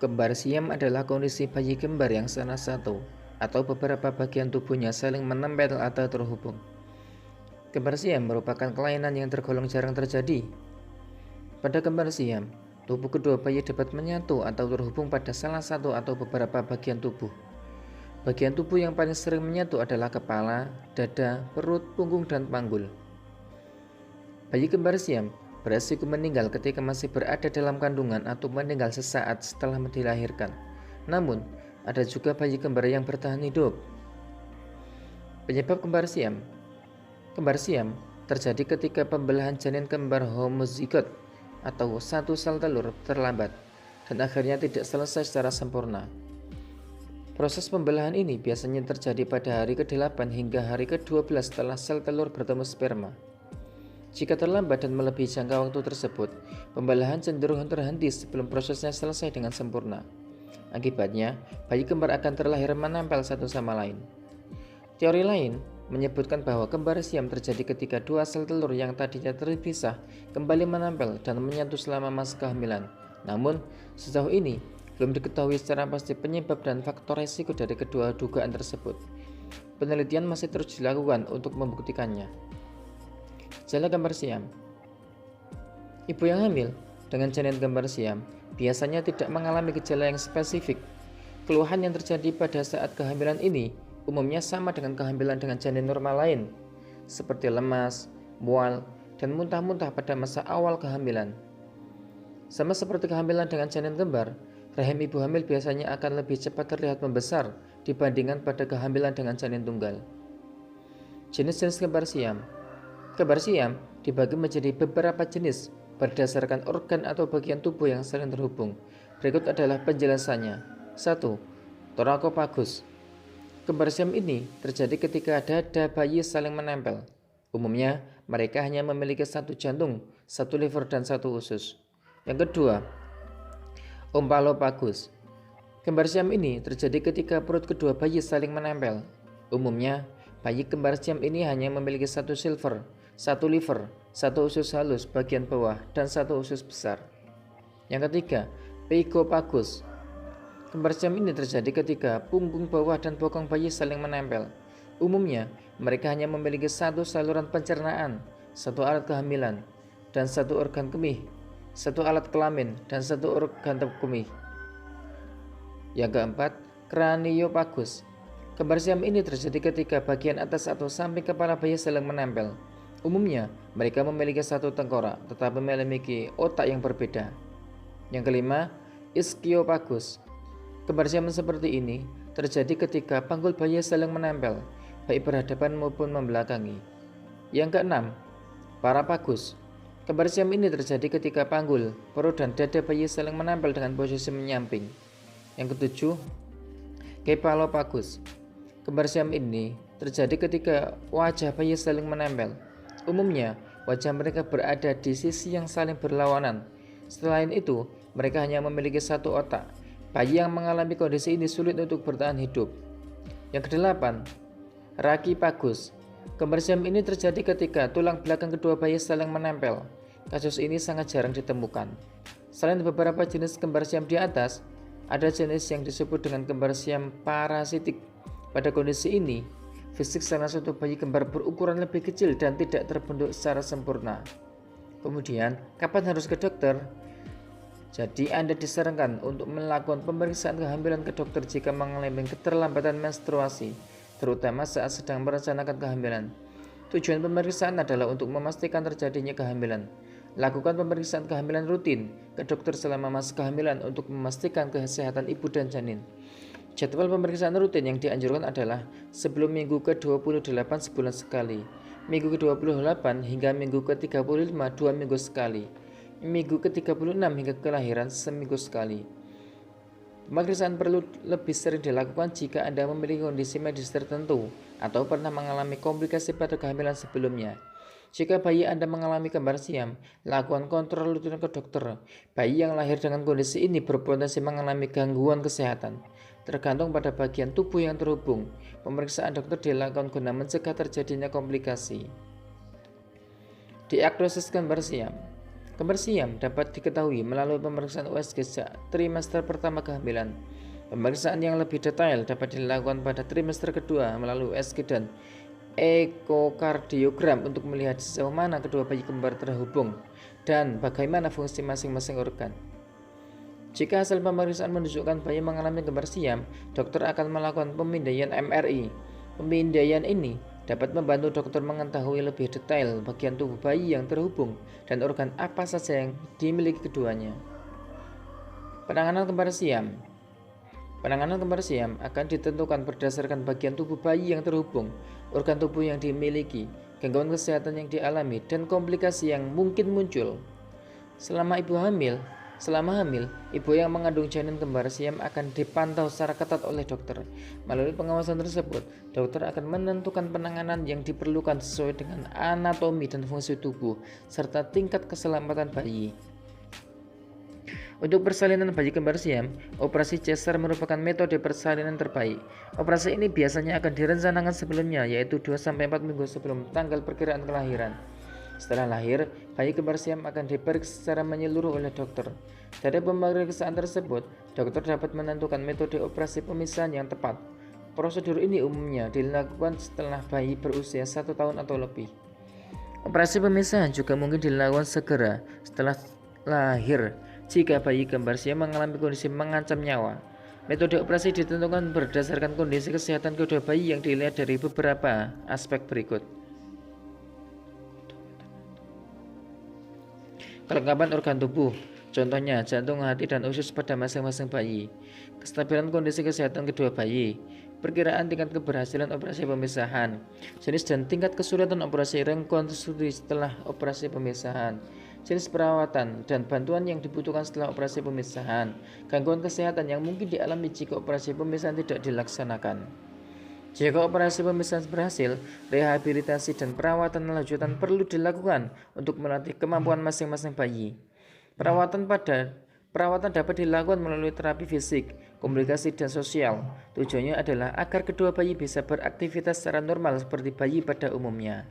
Kembar siam adalah kondisi bayi kembar yang salah satu atau beberapa bagian tubuhnya saling menempel atau terhubung. Kembar siam merupakan kelainan yang tergolong jarang terjadi. Pada kembar siam, tubuh kedua bayi dapat menyatu atau terhubung pada salah satu atau beberapa bagian tubuh. Bagian tubuh yang paling sering menyatu adalah kepala, dada, perut, punggung, dan panggul. Bayi kembar siam beresiko meninggal ketika masih berada dalam kandungan atau meninggal sesaat setelah dilahirkan. Namun, ada juga bayi kembar yang bertahan hidup. Penyebab kembar siam. Kembar siam terjadi ketika pembelahan janin kembar homozigot atau satu sel telur terlambat dan akhirnya tidak selesai secara sempurna. Proses pembelahan ini biasanya terjadi pada hari ke-8 hingga hari ke-12 setelah sel telur bertemu sperma. Jika terlambat dan melebihi jangka waktu tersebut, pembelahan cenderung terhenti sebelum prosesnya selesai dengan sempurna. Akibatnya, bayi kembar akan terlahir menempel satu sama lain. Teori lain menyebutkan bahwa kembar siam terjadi ketika dua sel telur yang tadinya terpisah kembali menempel dan menyatu selama masa kehamilan. Namun, sejauh ini belum diketahui secara pasti penyebab dan faktor resiko dari kedua dugaan tersebut. Penelitian masih terus dilakukan untuk membuktikannya. Gejala kembar siam. Ibu yang hamil dengan janin kembar siam biasanya tidak mengalami gejala yang spesifik. Keluhan yang terjadi pada saat kehamilan ini umumnya sama dengan kehamilan dengan janin normal lain, seperti lemas, mual, dan muntah-muntah pada masa awal kehamilan. Sama seperti kehamilan dengan janin kembar, rahim ibu hamil biasanya akan lebih cepat terlihat membesar dibandingkan pada kehamilan dengan janin tunggal. Jenis-jenis kembar siam. Kembar siam dibagi menjadi beberapa jenis berdasarkan organ atau bagian tubuh yang saling terhubung. Berikut adalah penjelasannya. 1. Torakopagus. Kembar siam ini terjadi ketika dada bayi saling menempel. Umumnya, mereka hanya memiliki satu jantung, satu liver, dan satu usus. Yang kedua, ompalopagus. Kembar siam ini terjadi ketika perut kedua bayi saling menempel. Umumnya, bayi kembar siam ini hanya memiliki satu silver, satu liver, satu usus halus bagian bawah, dan satu usus besar. Yang ketiga, pygopagus. Kembar siam ini terjadi ketika punggung bawah dan bokong bayi saling menempel. Umumnya, mereka hanya memiliki satu saluran pencernaan, satu alat kehamilan, dan satu organ kemih, satu alat kelamin, dan satu organ kemih. Yang keempat, craniopagus. Kembar siam ini terjadi ketika bagian atas atau samping kepala bayi saling menempel. Umumnya, mereka memiliki satu tengkorak, tetapi memiliki otak yang berbeda. Yang kelima, ischiopagus. Kembar siam seperti ini terjadi ketika panggul bayi saling menempel, baik berhadapan maupun membelakangi. Yang keenam, parapagus. Kembar siam ini terjadi ketika panggul, perut, dan dada bayi saling menempel dengan posisi menyamping. Yang ketujuh, kephalopagus. Kembar siam ini terjadi ketika wajah bayi saling menempel. Umumnya, wajah mereka berada di sisi yang saling berlawanan. Selain itu, mereka hanya memiliki satu otak. Bayi yang mengalami kondisi ini sulit untuk bertahan hidup. Yang kedelapan, rachipagus. Kembar siam ini terjadi ketika tulang belakang kedua bayi saling menempel. Kasus ini sangat jarang ditemukan. Selain beberapa jenis kembar siam di atas, ada jenis yang disebut dengan kembar siam parasitik. Pada kondisi ini, fisik salah satu bayi kembar berukuran lebih kecil dan tidak terbentuk secara sempurna. Kemudian, kapan harus ke dokter? Jadi, Anda disarankan untuk melakukan pemeriksaan kehamilan ke dokter jika mengalami keterlambatan menstruasi, terutama saat sedang merencanakan kehamilan. Tujuan pemeriksaan adalah untuk memastikan terjadinya kehamilan. Lakukan pemeriksaan kehamilan rutin ke dokter selama masa kehamilan untuk memastikan kesehatan ibu dan janin. Jadwal pemeriksaan rutin yang dianjurkan adalah sebelum minggu ke-28 sebulan sekali, minggu ke-28 hingga minggu ke-35 2 minggu sekali, minggu ke-36 hingga kelahiran seminggu sekali. Pemeriksaan perlu lebih sering dilakukan jika Anda memiliki kondisi medis tertentu atau pernah mengalami komplikasi pada kehamilan sebelumnya. Jika bayi Anda mengalami kembar siam, lakukan kontrol rutin ke dokter. Bayi yang lahir dengan kondisi ini berpotensi mengalami gangguan kesehatan. Tergantung pada bagian tubuh yang terhubung, pemeriksaan dokter dilakukan guna mencegah terjadinya komplikasi. Diagnosis kembar siam. Kembar siam dapat diketahui melalui pemeriksaan USG sejak trimester pertama kehamilan. Pemeriksaan yang lebih detail dapat dilakukan pada trimester kedua melalui USG dan ekokardiogram untuk melihat sejauh mana kedua bayi kembar terhubung dan bagaimana fungsi masing-masing organ. Jika hasil pemeriksaan menunjukkan bayi mengalami kembar siam, dokter akan melakukan pemindaian MRI. Pemindaian ini dapat membantu dokter mengetahui lebih detail bagian tubuh bayi yang terhubung dan organ apa saja yang dimiliki keduanya. Penanganan kembar siam. Penanganan kembar siam akan ditentukan berdasarkan bagian tubuh bayi yang terhubung, organ tubuh yang dimiliki, gangguan kesehatan yang dialami, dan komplikasi yang mungkin muncul. Selama hamil, ibu yang mengandung janin kembar siam akan dipantau secara ketat oleh dokter. Melalui pengawasan tersebut, dokter akan menentukan penanganan yang diperlukan sesuai dengan anatomi dan fungsi tubuh, serta tingkat keselamatan bayi. Untuk persalinan bayi kembar siam, operasi cesar merupakan metode persalinan terbaik. Operasi ini biasanya akan direncanakan sebelumnya, yaitu 2-4 minggu sebelum tanggal perkiraan kelahiran. Setelah lahir, bayi kembar siam akan diperiksa secara menyeluruh oleh dokter. Dari pemeriksaan tersebut, dokter dapat menentukan metode operasi pemisahan yang tepat. Prosedur ini umumnya dilakukan setelah bayi berusia 1 tahun atau lebih. Operasi pemisahan juga mungkin dilakukan segera setelah lahir jika bayi kembar siam mengalami kondisi mengancam nyawa. Metode operasi ditentukan berdasarkan kondisi kesehatan kedua bayi yang dilihat dari beberapa aspek berikut. Kelengkapan organ tubuh, contohnya jantung, hati, dan usus pada masing-masing bayi. Kestabilan kondisi kesehatan kedua bayi. Perkiraan tingkat keberhasilan operasi pemisahan. Jenis dan tingkat kesulitan operasi rekonstruksi setelah operasi pemisahan. Jenis perawatan dan bantuan yang dibutuhkan setelah operasi pemisahan. Gangguan kesehatan yang mungkin dialami jika operasi pemisahan tidak dilaksanakan. Jika operasi pemisahan berhasil, rehabilitasi dan perawatan lanjutan perlu dilakukan untuk melatih kemampuan masing-masing bayi. Perawatan dapat dilakukan melalui terapi fisik, komunikasi, dan sosial. Tujuannya adalah agar kedua bayi bisa beraktivitas secara normal seperti bayi pada umumnya.